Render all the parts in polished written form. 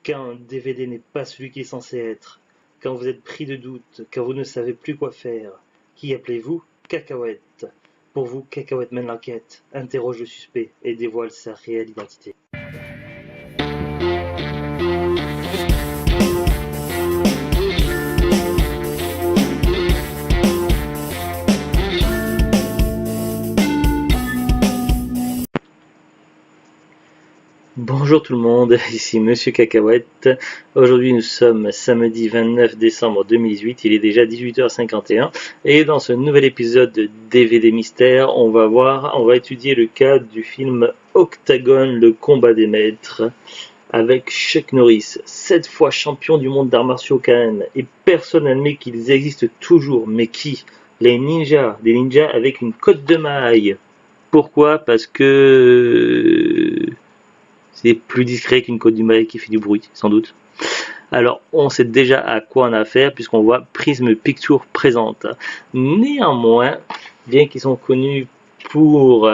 Quand un DVD n'est pas celui qu'il est censé être, quand vous êtes pris de doute, quand vous ne savez plus quoi faire, qui appelez-vous? Cacahuète. Pour vous, Cacahuète mène l'enquête, interroge le suspect et dévoile sa réelle identité. Bonjour tout le monde, ici Monsieur Cacahuète. Aujourd'hui nous sommes samedi 29 décembre 2018, il est déjà 18h51 et dans ce nouvel épisode de DVD Mystère, on va étudier le cas du film Octagone, le combat des maîtres avec Chuck Norris, 7 fois champion du monde d'arts martiaux quand même, et personne n'admet qu'ils existent toujours, mais qui? Les ninjas, des ninjas avec une cotte de maille. Pourquoi? Parce que c'est plus discret qu'une côte du mail qui fait du bruit, sans doute. Alors, on sait déjà à quoi on a affaire puisqu'on voit Prism Pictures présente. Néanmoins, bien qu'ils sont connus pour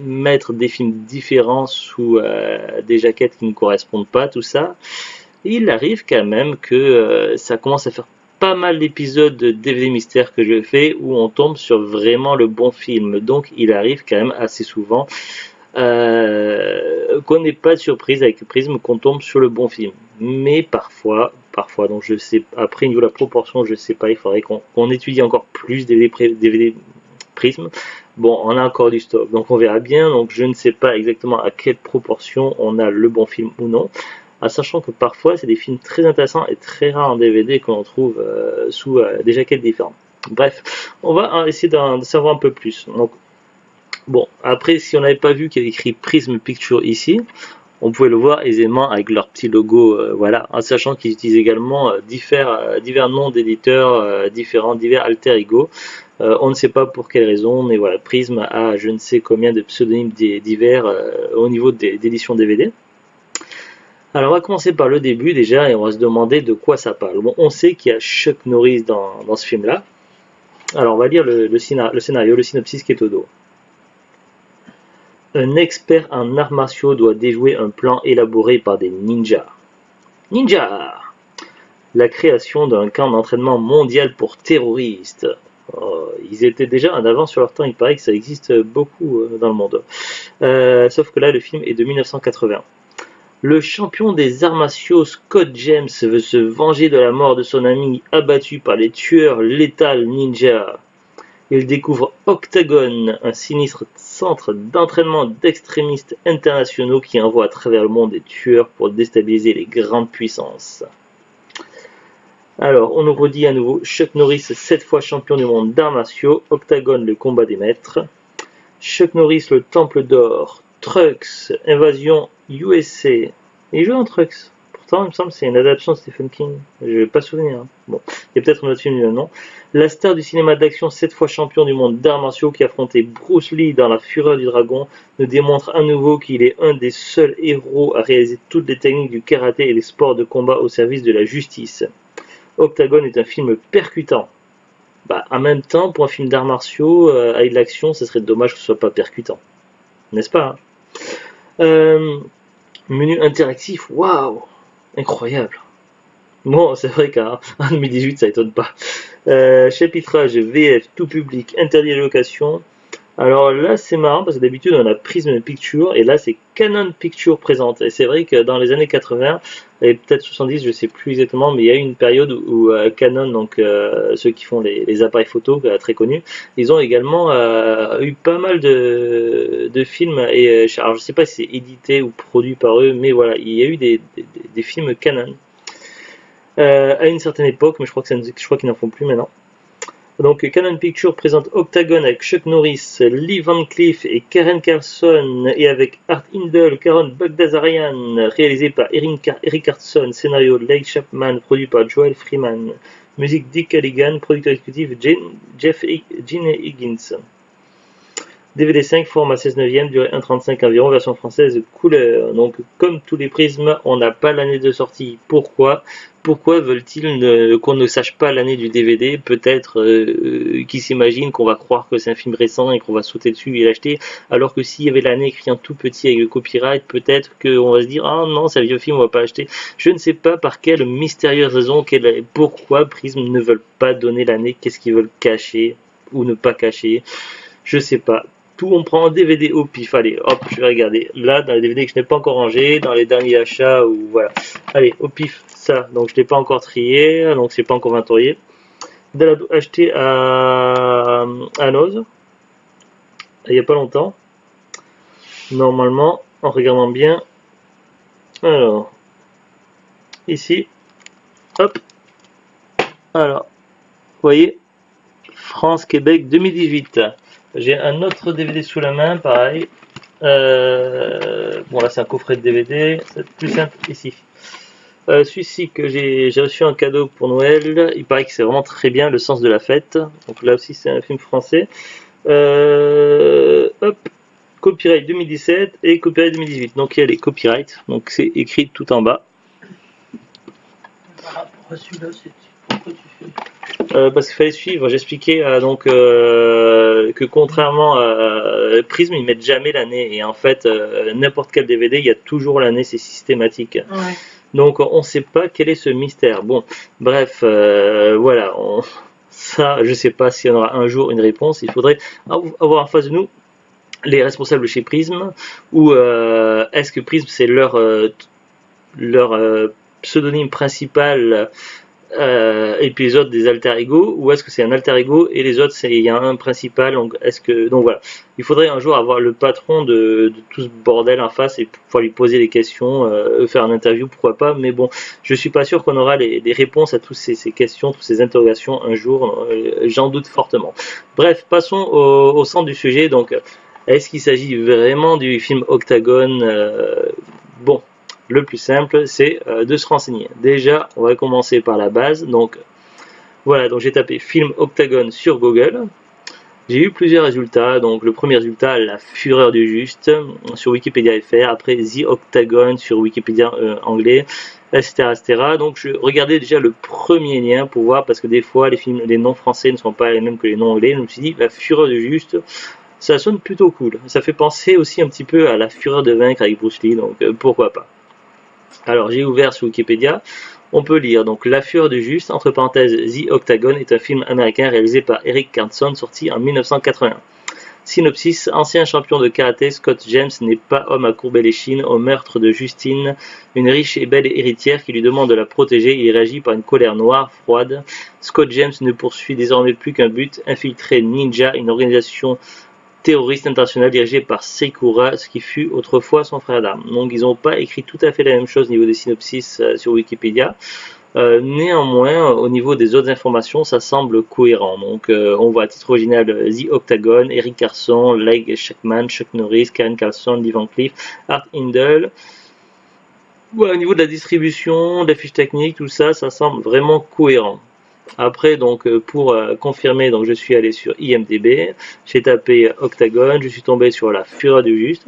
mettre des films différents sous des jaquettes qui ne correspondent pas, tout ça, il arrive quand même que ça commence à faire pas mal d'épisodes de DVD Mystère que je fais où on tombe sur vraiment le bon film. Donc, il arrive quand même assez souvent qu'on n'ait pas de surprise avec Prism, qu'on tombe sur le bon film. Mais parfois, donc je sais, après niveau de la proportion, je sais pas, il faudrait qu'on étudie encore plus DVD Prism. Bon, on a encore du stock, donc on verra bien. Donc je ne sais pas exactement à quelle proportion on a le bon film ou non. Sachant que parfois c'est des films très intéressants et très rares en DVD que l'on trouve sous des jaquettes différentes. Bref, on va essayer d'en savoir un peu plus. Donc, bon, après, si on n'avait pas vu qu'il y avait écrit Prism Picture ici, on pouvait le voir aisément avec leur petit logo, voilà, en sachant qu'ils utilisent également divers noms d'éditeurs différents, divers alter ego. On ne sait pas pour quelle raison, mais voilà, Prism a je ne sais combien de pseudonymes divers au niveau d'édition DVD. Alors, on va commencer par le début déjà et on va se demander de quoi ça parle. Bon, on sait qu'il y a Chuck Norris dans ce film-là. Alors, on va lire le scénario, le synopsis qui est au dos. Un expert en arts martiaux doit déjouer un plan élaboré par des ninjas. Ninja! La création d'un camp d'entraînement mondial pour terroristes. Oh, ils étaient déjà en avance sur leur temps, il paraît que ça existe beaucoup dans le monde. Sauf que là, le film est de 1980. Le champion des arts martiaux Scott James veut se venger de la mort de son ami abattu par les tueurs létals ninja. Il découvre Octagone, un sinistre centre d'entraînement d'extrémistes internationaux qui envoie à travers le monde des tueurs pour déstabiliser les grandes puissances. Alors, on nous redit à nouveau Chuck Norris, 7 fois champion du monde d'arts martiaux, Octagone, le combat des maîtres, Chuck Norris, le temple d'or, Trucks, invasion USA. Il joue dans Trucks. Pourtant, il me semble que c'est une adaptation de Stephen King. Je n'ai pas souvenir. Hein. Bon, il y a peut-être un autre film du nom. La star du cinéma d'action, 7 fois champion du monde d'arts martiaux, qui affrontait Bruce Lee dans La Fureur du Dragon, nous démontre à nouveau qu'il est un des seuls héros à réaliser toutes les techniques du karaté et des sports de combat au service de la justice. Octagone est un film percutant. En même temps, pour un film d'arts martiaux, avec de l'action, ce serait dommage que ce soit pas percutant. N'est-ce pas hein? Menu interactif, waouh! Incroyable. Bon, c'est vrai qu'en 2018, ça étonne pas. Chapitrage VF, tout public, interdit la location. Alors là, c'est marrant parce que d'habitude, on a Prism Picture et là, c'est Canon Picture présente. Et c'est vrai que dans les années 80 et peut-être 70, je sais plus exactement, mais il y a eu une période où Canon, donc ceux qui font les appareils photo très connus, ils ont également eu pas mal de films. Et alors, je sais pas si c'est édité ou produit par eux, mais voilà, il y a eu des films Canon à une certaine époque, mais je crois qu'ils n'en font plus maintenant. Donc Canon Pictures présente Octagone avec Chuck Norris, Lee Van Cleef et Karen Carlson et avec Art Hindle, Karen Bagdasarian, réalisé par Eric Carlson, scénario Leigh Chapman, produit par Joel Freeman, musique Dick Callaghan, producteur exécutif Gene Higgins. DVD 5, format 16 neuvième, durée 1,35 environ, version française couleur. Donc, comme tous les prismes, on n'a pas l'année de sortie. Pourquoi? Pourquoi veulent-ils qu'on ne sache pas l'année du DVD? Peut-être qu'ils s'imaginent qu'on va croire que c'est un film récent et qu'on va sauter dessus et l'acheter, alors que s'il y avait l'année écrit en tout petit avec le copyright, peut-être qu'on va se dire ah non, c'est un vieux film, on va pas l'acheter. Je ne sais pas par quelle mystérieuse raison, pourquoi Prism ne veulent pas donner l'année, qu'est-ce qu'ils veulent cacher ou ne pas cacher, je sais pas. Tout on prend un DVD au pif, allez hop je vais regarder là dans les DVD que je n'ai pas encore rangé, dans les derniers achats ou voilà, allez au pif ça, donc je l'ai pas encore trié, donc c'est pas encore inventorié, acheté à Noz il n'y a pas longtemps, normalement en regardant bien, alors ici hop, alors vous voyez France-Québec 2018. J'ai un autre DVD sous la main, pareil. Bon là c'est un coffret de DVD, c'est plus simple ici. Celui-ci que j'ai reçu en cadeau pour Noël, il paraît que c'est vraiment très bien, Le sens de la fête. Donc là aussi c'est un film français. Hop, copyright 2017 et copyright 2018. Donc il y a les copyrights, donc c'est écrit tout en bas. Par rapport à celui-là, pourquoi tu fais? Parce qu'il fallait suivre, j'expliquais que contrairement à Prism, ils mettent jamais l'année et en fait n'importe quel DVD, il y a toujours l'année, c'est systématique. Ouais. Donc on ne sait pas quel est ce mystère. Bon, bref, voilà, ça, je sais pas s'il y en aura un jour une réponse. Il faudrait avoir en face de nous les responsables chez Prism ou est-ce que Prism c'est leur pseudonyme principal et puis les autres des alter ego, ou est-ce que c'est un alter ego et les autres il y a un principal, donc voilà, il faudrait un jour avoir le patron de tout ce bordel en face et pouvoir lui poser des questions, faire une interview, pourquoi pas, mais bon, je suis pas sûr qu'on aura des réponses à toutes ces questions, toutes ces interrogations un jour, j'en doute fortement. Bref, passons au centre du sujet. Donc est-ce qu'il s'agit vraiment du film Octagone? Bon, le plus simple, c'est de se renseigner. Déjà, on va commencer par la base. Donc, voilà, donc j'ai tapé film Octagone sur Google. J'ai eu plusieurs résultats. Donc, le premier résultat, La Fureur du Juste sur Wikipédia FR. Après, The Octagon sur Wikipédia anglais, etc., etc. Donc, je regardais déjà le premier lien pour voir, parce que des fois, les noms français ne sont pas les mêmes que les noms anglais. Je me suis dit, La Fureur du Juste, ça sonne plutôt cool. Ça fait penser aussi un petit peu à La Fureur de vaincre avec Bruce Lee, donc pourquoi pas. Alors j'ai ouvert sur Wikipédia, on peut lire donc La Fureur du Juste, entre parenthèses The Octagon, est un film américain réalisé par Eric Carlson, sorti en 1981. Synopsis: ancien champion de karaté, Scott James n'est pas homme à courber les chines au meurtre de Justine, une riche et belle héritière qui lui demande de la protéger. Il réagit par une colère noire, froide. Scott James ne poursuit désormais plus qu'un but, infiltrer Ninja, une organisation terroriste international dirigé par Seikura, ce qui fut autrefois son frère d'armes. Donc ils n'ont pas écrit tout à fait la même chose au niveau des synopsis sur Wikipédia. Néanmoins, au niveau des autres informations, ça semble cohérent. Donc on voit à titre original The Octagon, Eric Carson, Leg Shackman, Chuck Norris, Karen Carlson, Lee Van Cleef, Art Hindle. Voilà, au niveau de la distribution, de la fiche technique, tout ça, ça semble vraiment cohérent. Après, donc pour confirmer, donc je suis allé sur IMDb, j'ai tapé Octagon, je suis tombé sur La Fureur du Juste.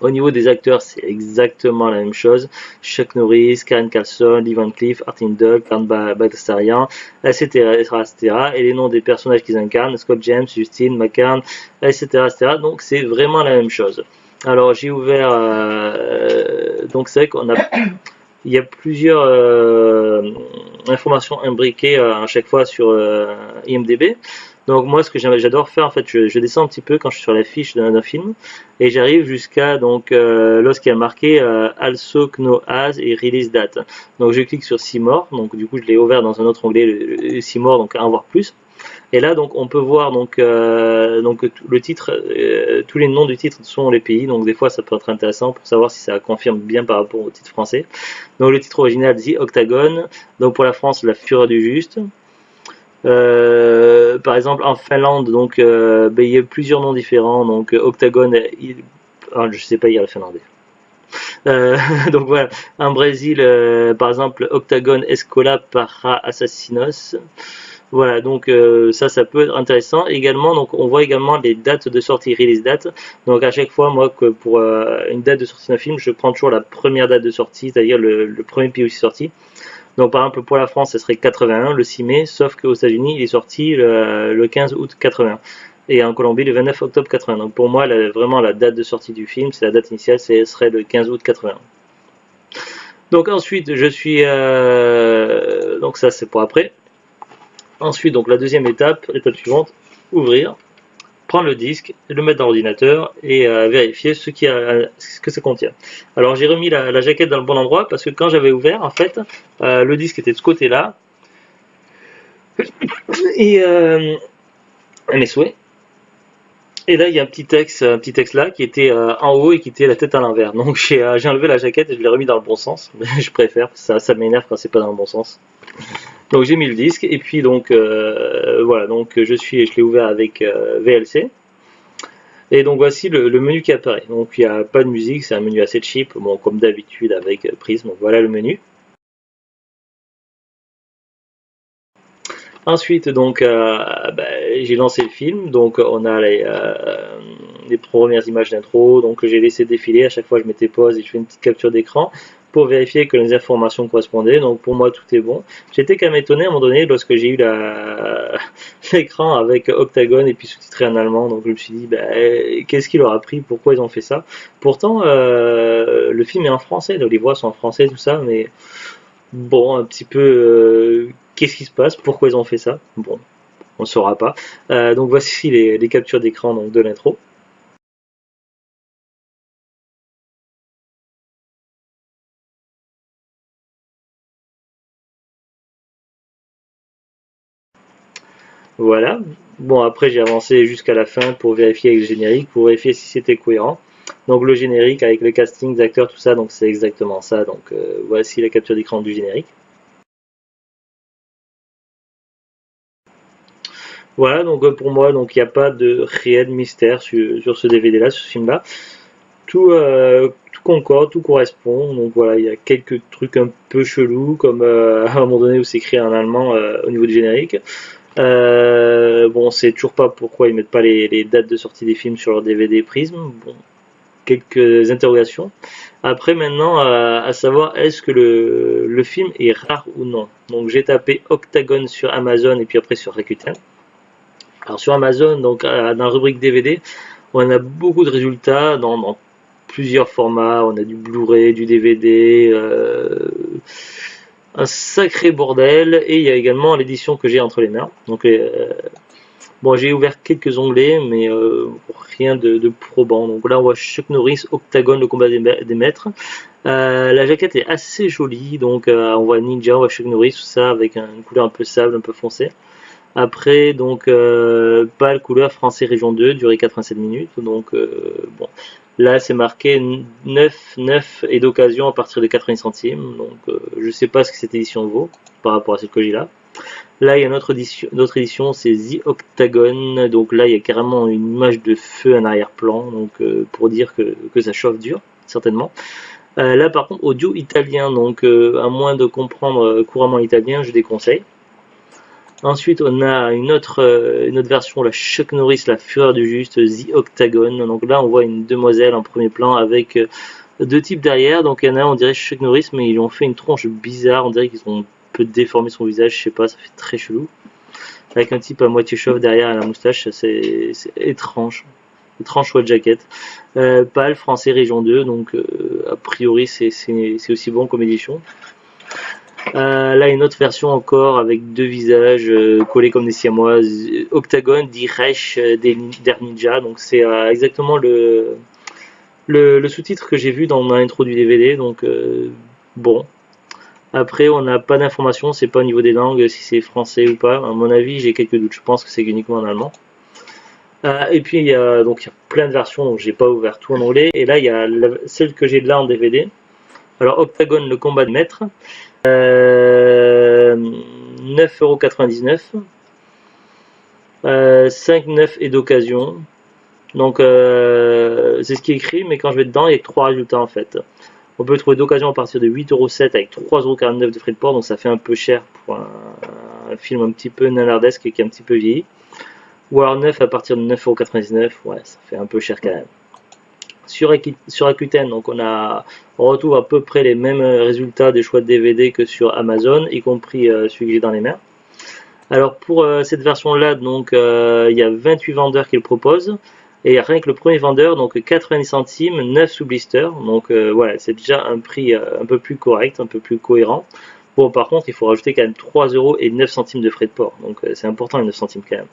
Au niveau des acteurs, c'est exactement la même chose. Chuck Norris, Karen Carlson, Lee Van Cleef, Art Hindle, Karen Bagdasarian, etc., etc. Et les noms des personnages qu'ils incarnent, Scott James, Justine, McCann, etc., etc. Donc c'est vraiment la même chose. Alors j'ai ouvert, donc c'est vrai qu'on a... Il y a plusieurs informations imbriquées à chaque fois sur IMDb. Donc moi, ce que j'adore faire, en fait, je descends un petit peu quand je suis sur la fiche d'un film et j'arrive jusqu'à donc lorsqu'il y a marqué Also No As et Release Date. Donc je clique sur See More. Donc du coup, je l'ai ouvert dans un autre onglet, le See More, donc à en voir plus. Et là, donc, on peut voir donc le titre, tous les noms du titre sont les pays. Donc, des fois, ça peut être intéressant pour savoir si ça confirme bien par rapport au titre français. Donc, le titre original, The Octagon. Donc, pour la France, La Fureur du Juste. Par exemple, en Finlande, donc, il y a plusieurs noms différents. Donc, Octagon, je sais pas lire le finlandais. Donc voilà, en Brésil, par exemple, Octagon Escola para Assassinos. Voilà, donc ça peut être intéressant. Également, donc on voit également les dates de sortie, release date. Donc à chaque fois, moi, que pour une date de sortie d'un film, je prends toujours la première date de sortie, c'est-à-dire le premier pays où c'est sorti. Donc par exemple pour la France, ce serait 81, le 6 mai, sauf qu'aux États-Unis, il est sorti le 15 août 81. Et en Colombie, le 29 octobre 80. Donc pour moi, vraiment la date de sortie du film, c'est la date initiale, ce serait le 15 août 81. Donc ensuite, je suis... donc ça, c'est pour après. Ensuite, donc la deuxième étape, l'étape suivante, ouvrir, prendre le disque, le mettre dans l'ordinateur et vérifier ce que ça contient. Alors j'ai remis la jaquette dans le bon endroit parce que quand j'avais ouvert, en fait, le disque était de ce côté-là et mes souhaits. Et là, il y a un petit texte là qui était en haut et qui était la tête à l'envers. Donc j'ai enlevé la jaquette et je l'ai remis dans le bon sens. Je préfère, ça m'énerve quand c'est pas dans le bon sens. Donc j'ai mis le disque et puis donc voilà, donc je l'ai ouvert avec VLC. Et donc voici le menu qui apparaît. Donc il n'y a pas de musique, c'est un menu assez cheap, bon, comme d'habitude avec Prism. Donc voilà le menu. Ensuite donc j'ai lancé le film, donc on a les premières images d'intro, donc j'ai laissé défiler, à chaque fois je mettais pause et je fais une petite capture d'écran pour vérifier que les informations correspondaient, donc pour moi tout est bon. J'étais quand même étonné à un moment donné lorsque j'ai eu l'écran avec Octagon et puis sous-titré en allemand, donc je me suis dit qu'est-ce qu'il leur a pris, pourquoi ils ont fait ça. Pourtant le film est en français, donc les voix sont en français, tout ça, mais bon, un petit peu qu'est-ce qui se passe, pourquoi ils ont fait ça, bon, on ne saura pas. Donc voici les captures d'écran de l'intro. Voilà. Bon, après j'ai avancé jusqu'à la fin pour vérifier avec le générique, pour vérifier si c'était cohérent. Donc le générique avec le casting d'acteurs, tout ça, donc c'est exactement ça. Donc voici la capture d'écran du générique. Voilà, donc pour moi, donc il n'y a pas de réel mystère sur ce DVD-là, sur ce film-là. Tout concorde, tout correspond. Donc voilà, il y a quelques trucs un peu chelous, comme à un moment donné où c'est écrit en allemand au niveau du générique. Bon, c'est toujours pas pourquoi ils mettent pas les dates de sortie des films sur leur DVD Prism. Bon, quelques interrogations. Après maintenant, à savoir est-ce que le film est rare ou non. Donc j'ai tapé Octagon sur Amazon et puis après sur Rakuten. Alors sur Amazon, donc dans la rubrique DVD, on a beaucoup de résultats dans plusieurs formats. On a du Blu-ray, du DVD, un sacré bordel. Et il y a également l'édition que j'ai entre les mains. Donc bon, j'ai ouvert quelques onglets, mais rien de probant. Donc là, on voit Chuck Norris, Octagon, le combat des maîtres. La jaquette est assez jolie, donc on voit Ninja, on voit Chuck Norris, tout ça, avec une couleur un peu sable, un peu foncé. Après, donc, pâle couleur français région 2, durée 87 minutes. Donc, bon, là c'est marqué 9 et d'occasion à partir de 80 centimes. Donc, je sais pas ce que cette édition vaut par rapport à celle que j'ai là. Là, il y a une autre édition, c'est The Octagon. Donc là, il y a carrément une image de feu en arrière-plan, donc pour dire que ça chauffe dur, certainement. Là, par contre, audio italien, donc à moins de comprendre couramment l'italien, je déconseille. Ensuite, on a une autre version, la Chuck Norris, la fureur du juste, The Octagon. Donc là, on voit une demoiselle en premier plan avec deux types derrière. Donc il y en a un, on dirait Chuck Norris, mais ils ont fait une tronche bizarre. On dirait qu'ils ont un peu déformé son visage, je sais pas, ça fait très chelou. Avec un type à moitié chauve derrière à la moustache, c'est étrange. Étrange choix de jaquette. Pâle, français, région 2, donc a priori c'est aussi bon comme édition. Là, une autre version encore avec deux visages collés comme des siamois. Octagon, Die Reich der Ninja. Donc c'est exactement le sous-titre que j'ai vu dans l'intro du DVD. Donc bon. Après, on n'a pas d'informations, c'est pas au niveau des langues, si c'est français ou pas. À mon avis, j'ai quelques doutes. Je pense que c'est uniquement en allemand. Et puis il y a plein de versions, donc j'ai pas ouvert tout en anglais. Et là, il y a celle que j'ai là en DVD. Alors Octagon, le combat de maître. 9,99€. 5,9 et d'occasion. Donc c'est ce qui est écrit, mais quand je vais dedans, il y a 3 résultats en fait. On peut le trouver d'occasion à partir de 8,07 € avec 3,49 € de frais de port, donc ça fait un peu cher pour un film un petit peu nanardesque qui est un petit peu vieilli. Ou alors 9 à partir de 9,99 €, ouais, ça fait un peu cher quand même. Sur Rakuten, donc on retrouve à peu près les mêmes résultats des choix de DVD que sur Amazon, y compris celui que j'ai dans les mains. Alors pour cette version-là, donc il y a 28 vendeurs qui le proposent. Et rien que le premier vendeur, donc 90 centimes, 9 sous blister. Donc voilà, c'est déjà un prix un peu plus correct, un peu plus cohérent. Bon, par contre, il faut rajouter quand même 3,09 € de frais de port. Donc c'est important les 9 centimes quand même.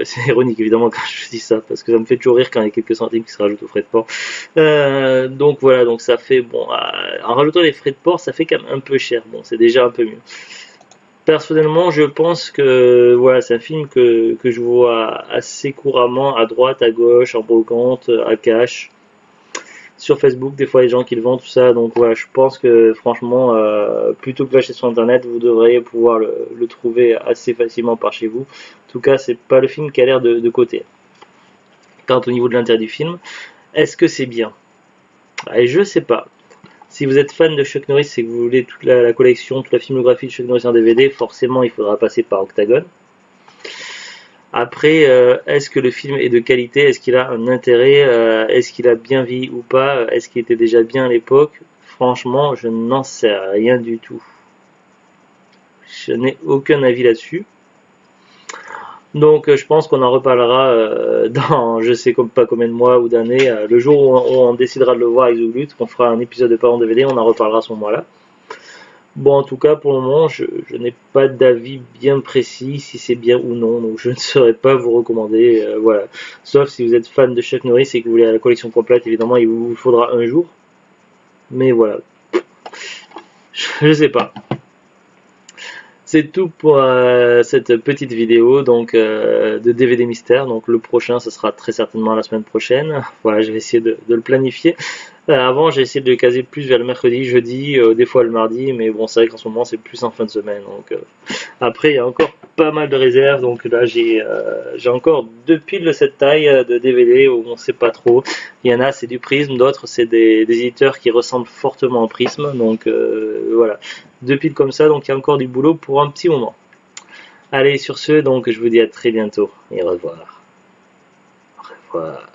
C'est ironique évidemment quand je dis ça, parce que ça me fait toujours rire quand il y a quelques centimes qui se rajoutent aux frais de port. Donc voilà, donc ça fait, bon, en rajoutant les frais de port, ça fait quand même un peu cher. Bon, c'est déjà un peu mieux. Personnellement, je pense que voilà, c'est un film que je vois assez couramment à droite, à gauche, en brocante, à cash, sur Facebook, des fois les gens qui le vendent, tout ça. Donc voilà, je pense que franchement, plutôt que l'acheter sur internet, vous devriez pouvoir le trouver assez facilement par chez vous. En tout cas, c'est pas le film qui a l'air de côté. Quant au niveau de l'intérêt du film, est-ce que c'est bien? Et je sais pas. Si vous êtes fan de Chuck Norris et que vous voulez toute la collection, toute la filmographie de Chuck Norris en DVD, forcément il faudra passer par Octagon. Après, est-ce que le film est de qualité? Est-ce qu'il a un intérêt? Est-ce qu'il a bien vieilli ou pas? Est-ce qu'il était déjà bien à l'époque? Franchement, je n'en sais rien du tout. Je n'ai aucun avis là-dessus. Donc je pense qu'on en reparlera dans je sais pas combien de mois ou d'années, le jour où on décidera de le voir avec Zouglut, qu'on fera un épisode de Parents DVD, on en reparlera à ce moment-là. Bon, en tout cas, pour le moment, je n'ai pas d'avis bien précis si c'est bien ou non, donc je ne saurais pas vous recommander, voilà. Sauf si vous êtes fan de Chuck Norris et que vous voulez la collection complète, évidemment, il vous faudra un jour. Mais voilà. Je sais pas. C'est tout pour cette petite vidéo donc de DVD mystère. Donc le prochain, ce sera très certainement la semaine prochaine. Voilà, je vais essayer de le planifier. Avant, j'ai essayé de le caser plus vers le mercredi, jeudi, des fois le mardi, mais bon, c'est vrai qu'en ce moment, c'est plus en fin de semaine. Donc après, il y a encore pas mal de réserves. Donc là, j'ai encore deux piles de cette taille de DVD où on sait pas trop. Il y en a, c'est du Prisme, d'autres, c'est des éditeurs qui ressemblent fortement au Prisme. Donc voilà, deux piles comme ça. Donc il y a encore du boulot pour un petit moment. Allez, sur ce, donc je vous dis à très bientôt et au revoir. Au revoir.